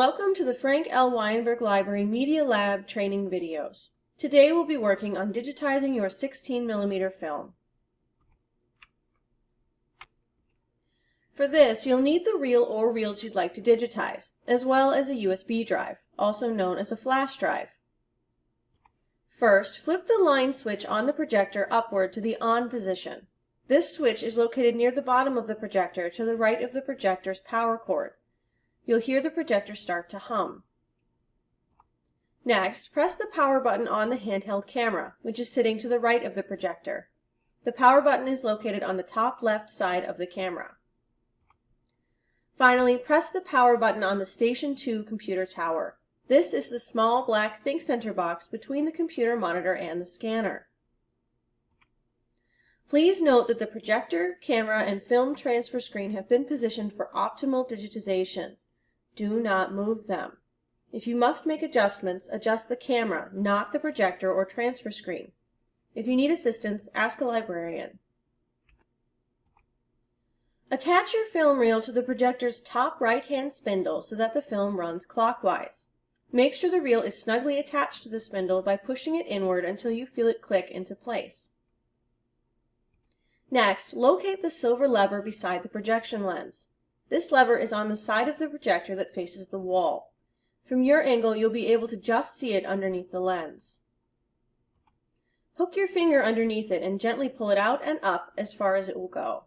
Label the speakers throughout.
Speaker 1: Welcome to the Frank L. Weyenberg Library Media Lab training videos. Today we'll be working on digitizing your 16mm film. For this, you'll need the reel or reels you'd like to digitize, as well as a USB drive, also known as a flash drive. First, flip the line switch on the projector upward to the on position. This switch is located near the bottom of the projector to the right of the projector's power cord. You'll hear the projector start to hum. Next, press the power button on the handheld camera, which is sitting to the right of the projector. The power button is located on the top left side of the camera. Finally, press the power button on the Station 2 computer tower. This is the small black ThinkCenter box between the computer monitor and the scanner. Please note that the projector, camera, and film transfer screen have been positioned for optimal digitization. Do not move them. If you must make adjustments, adjust the camera, not the projector or transfer screen. If you need assistance, ask a librarian. Attach your film reel to the projector's top right-hand spindle so that the film runs clockwise. Make sure the reel is snugly attached to the spindle by pushing it inward until you feel it click into place. Next, locate the silver lever beside the projection lens. This lever is on the side of the projector that faces the wall. From your angle, you'll be able to just see it underneath the lens. Hook your finger underneath it and gently pull it out and up as far as it will go.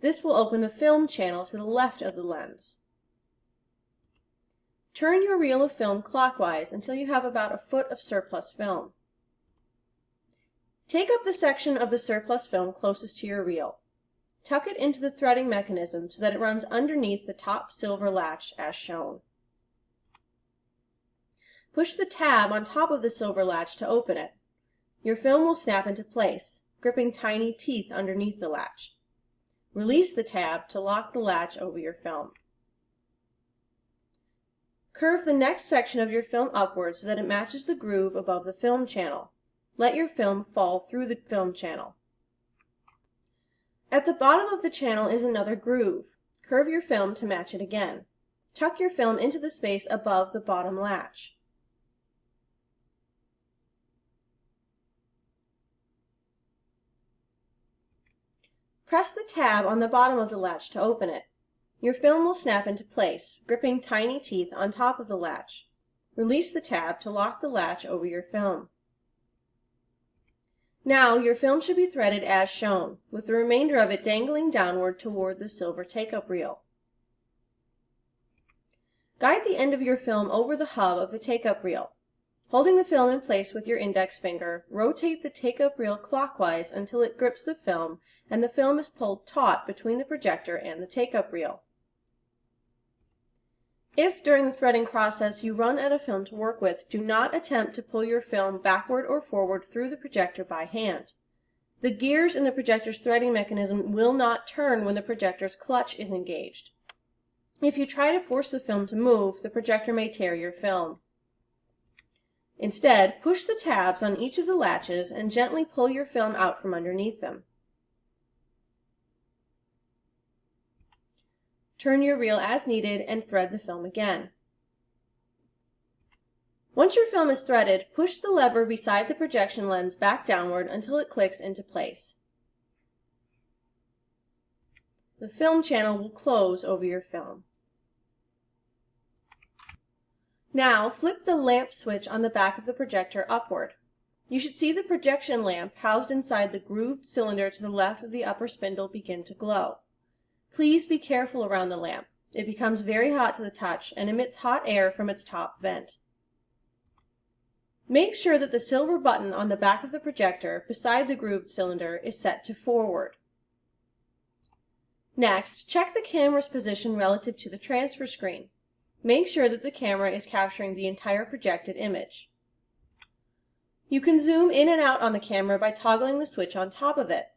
Speaker 1: This will open the film channel to the left of the lens. Turn your reel of film clockwise until you have about a foot of surplus film. Take up the section of the surplus film closest to your reel. Tuck it into the threading mechanism so that it runs underneath the top silver latch as shown. Push the tab on top of the silver latch to open it. Your film will snap into place, gripping tiny teeth underneath the latch. Release the tab to lock the latch over your film. Curve the next section of your film upward so that it matches the groove above the film channel. Let your film fall through the film channel. At the bottom of the channel is another groove. Curve your film to match it again. Tuck your film into the space above the bottom latch. Press the tab on the bottom of the latch to open it. Your film will snap into place, gripping tiny teeth on top of the latch. Release the tab to lock the latch over your film. Now your film should be threaded as shown, with the remainder of it dangling downward toward the silver take-up reel. Guide the end of your film over the hub of the take-up reel. Holding the film in place with your index finger, rotate the take-up reel clockwise until it grips the film and the film is pulled taut between the projector and the take-up reel. If during the threading process you run out of film to work with, do not attempt to pull your film backward or forward through the projector by hand. The gears in the projector's threading mechanism will not turn when the projector's clutch is engaged. If you try to force the film to move, the projector may tear your film. Instead, push the tabs on each of the latches and gently pull your film out from underneath them. Turn your reel as needed and thread the film again. Once your film is threaded, push the lever beside the projection lens back downward until it clicks into place. The film channel will close over your film. Now, flip the lamp switch on the back of the projector upward. You should see the projection lamp housed inside the grooved cylinder to the left of the upper spindle begin to glow. Please be careful around the lamp. It becomes very hot to the touch and emits hot air from its top vent. Make sure that the silver button on the back of the projector beside the grooved cylinder is set to forward. Next, check the camera's position relative to the transfer screen. Make sure that the camera is capturing the entire projected image. You can zoom in and out on the camera by toggling the switch on top of it.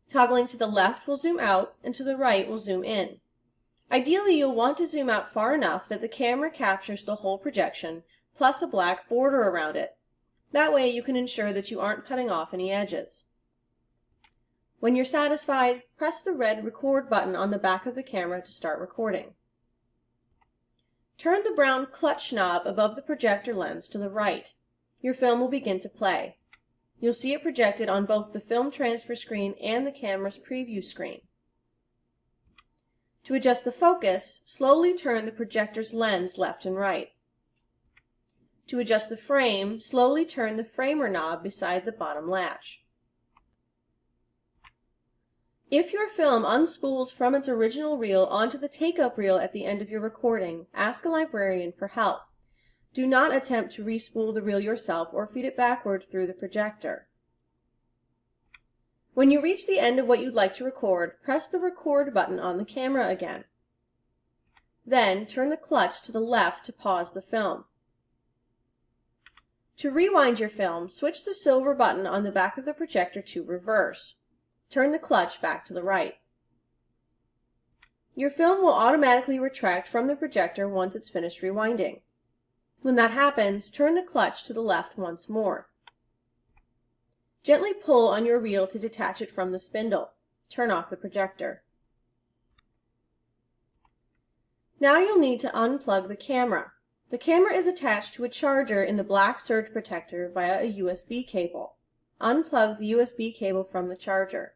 Speaker 1: Toggling to the left will zoom out and to the right will zoom in. Ideally, you'll want to zoom out far enough that the camera captures the whole projection, plus a black border around it. That way you can ensure that you aren't cutting off any edges. When you're satisfied, press the red record button on the back of the camera to start recording. Turn the brown clutch knob above the projector lens to the right. Your film will begin to play. You'll see it projected on both the film transfer screen and the camera's preview screen. To adjust the focus, slowly turn the projector's lens left and right. To adjust the frame, slowly turn the framer knob beside the bottom latch. If your film unspools from its original reel onto the take-up reel at the end of your recording, ask a librarian for help. Do not attempt to respool the reel yourself or feed it backward through the projector. When you reach the end of what you'd like to record, press the record button on the camera again. Then turn the clutch to the left to pause the film. To rewind your film, switch the silver button on the back of the projector to reverse. Turn the clutch back to the right. Your film will automatically retract from the projector once it's finished rewinding. When that happens, turn the clutch to the left once more. Gently pull on your reel to detach it from the spindle. Turn off the projector. Now you'll need to unplug the camera. The camera is attached to a charger in the black surge protector via a USB cable. Unplug the USB cable from the charger.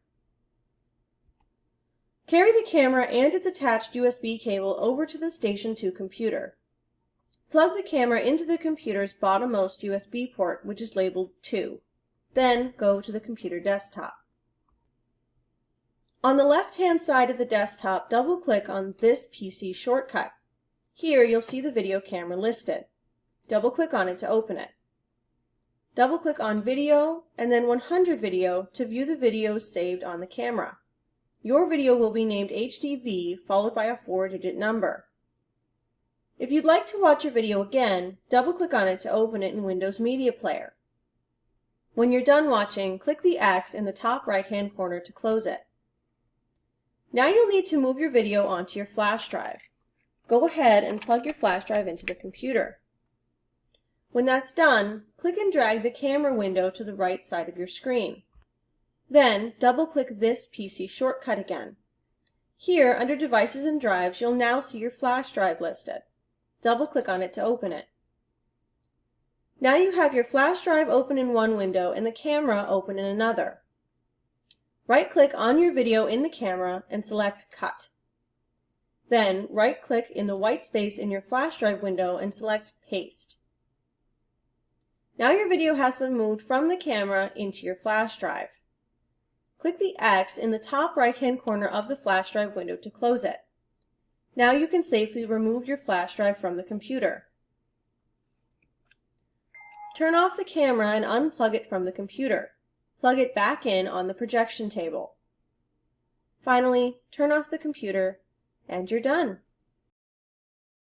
Speaker 1: Carry the camera and its attached USB cable over to the Station 2 computer. Plug the camera into the computer's bottommost USB port, which is labeled 2. Then go to the computer desktop. On the left-hand side of the desktop, double-click on this PC shortcut. Here you'll see the video camera listed. Double-click on it to open it. Double-click on Video and then 100 Video to view the videos saved on the camera. Your video will be named HDV followed by a 4-digit number. If you'd like to watch your video again, double-click on it to open it in Windows Media Player. When you're done watching, click the X in the top right-hand corner to close it. Now you'll need to move your video onto your flash drive. Go ahead and plug your flash drive into the computer. When that's done, click and drag the camera window to the right side of your screen. Then, double-click this PC shortcut again. Here, under Devices and Drives, you'll now see your flash drive listed. Double-click on it to open it. Now you have your flash drive open in one window and the camera open in another. Right-click on your video in the camera and select Cut. Then, right-click in the white space in your flash drive window and select Paste. Now your video has been moved from the camera into your flash drive. Click the X in the top right-hand corner of the flash drive window to close it. Now you can safely remove your flash drive from the computer. Turn off the camera and unplug it from the computer. Plug it back in on the projection table. Finally, turn off the computer, and you're done.